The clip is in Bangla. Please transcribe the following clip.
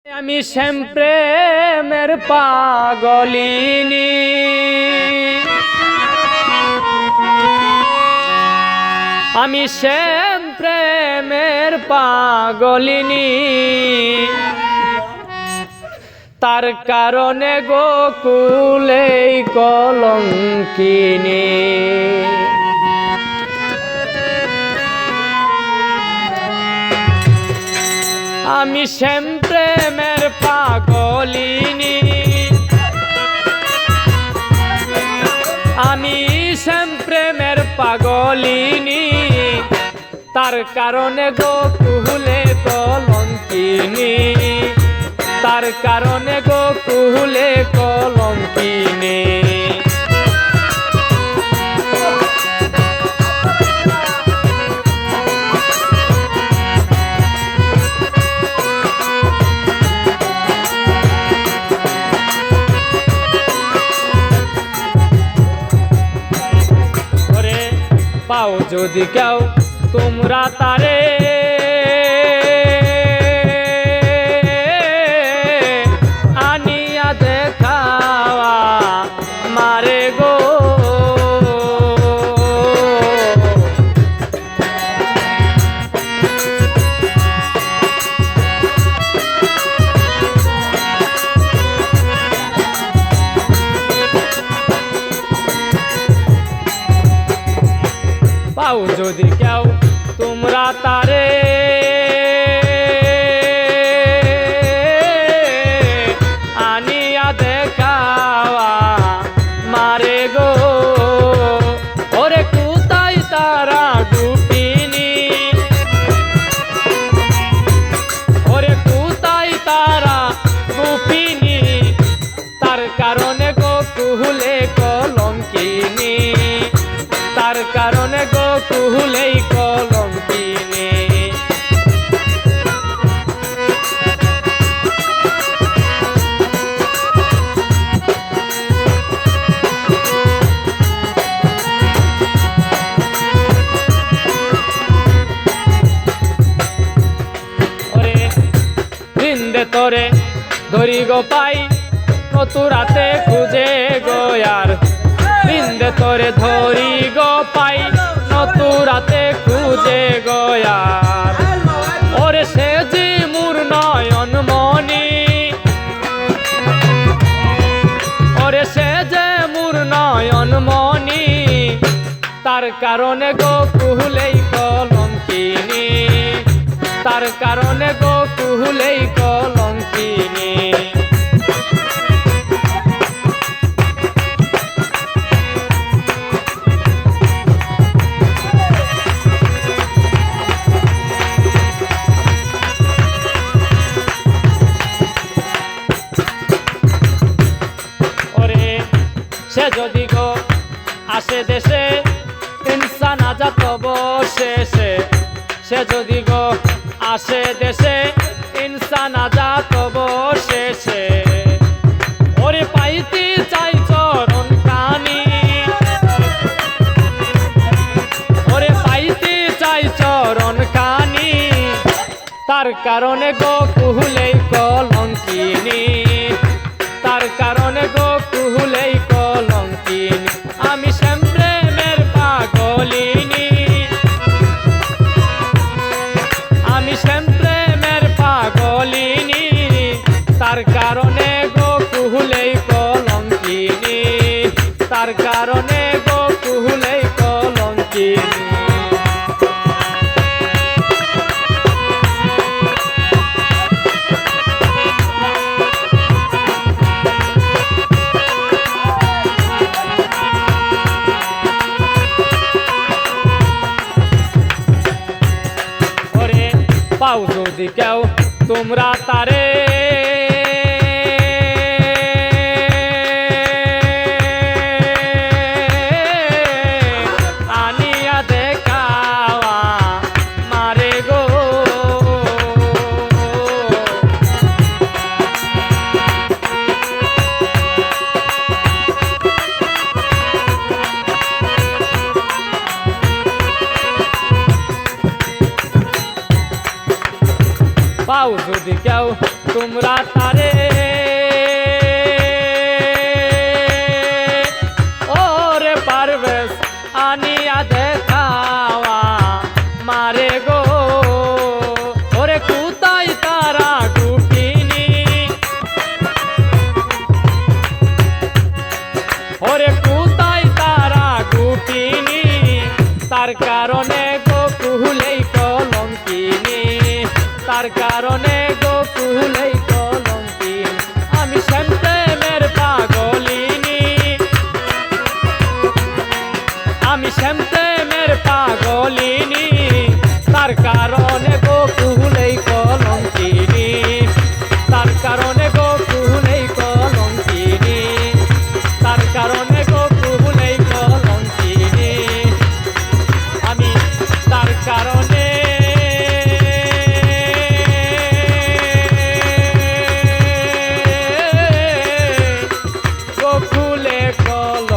আমি শ্যাম প্রেমের পাগলিনী, আমি শ্যাম প্রেমের পাগলিনী, তার কারণে গোকুলে কলঙ্কিনী। আমি শ্যাম প্রেমের পাগলিনী, আমি শ্যাম প্রেমের পাগলিনী, তার কারণে গোকুলে কলঙ্কিনী, তার কারণে গোকুলে কলঙ্কিনী। পাও যদি কেউ তোমরা তারে, আনিয়া দেখাওয়া মারে গো। পাও যদি কেউ তোমরা তারে, আনিয়া দেখাওয়া মারে গো। ওরে কোথায় তারা গোপিনী, ওরে কোথায় তারা গোপিনী, তার কারণে গোকুলে কলঙ্কিনী, তার কারণে গোকুলেই কলঙ্কিনী। ওরে বৃন্দে তোরে ধরি গো পাই, নতুরাতে খুঁজে গোয়ার, বৃন্দে তোরে ধরি গো পাই, নতুরাতে খুঁজে গোয়ার। ওরে সে যে মোর নয়ন মনি, ওরে সে যে মোর নয়ন মনি, তার কারণে গোকুলেই কলঙ্কিনী, তার কারণে গোকুলেই কলঙ্কিনী। সে যদি গো আসে দেশে, ইনসান আজাদ অবশেষে, সে যদি গো আসে দেশে, ইনসান আজাদ অবশেষে। ওরে পাইতে চাই চরণ কানি, ওরে পাইতে চাই চরণ কানি, তার কারণে গোকুলেই কলঙ্কিনী, তার কারণে গোকুলেই কলঙ্কিনী। আমি শ্যাম প্রেমের পাগলিনী, আমি শ্যাম প্রেমের পাগলিনী, তার কারণে গোকুলেই কলঙ্কিনী, তার কারণে গোকুলেই কলঙ্কিনী। পাও যদি কেউ তোমরা তারে, আনিয়া দেখাওয়া মারে গো। পাও যদি কেউ তোমরা তারে ওরে পারবেশ আনিয়া দেখাওয়া মারে গো ওরে কোথায় তারা গুটিনি ওরে কোথায় তারা গুটিনি তার কারণে গোকুলেই কলঙ্কিনী তার কারণে গোকুলেই কলঙ্কিনী আমি শ্যামপ্রেমের পাগলিনী আমি শ্যামপ্রেমের পাগলিনী তার কারণে গোকুলেই কলঙ্কিনী তার কারণে গোকুলেই কলঙ্কিনী তার কারণে গোকুলেই কলঙ্কিনী আমি তার কারণে গোকুলে কলঙ্কিনী।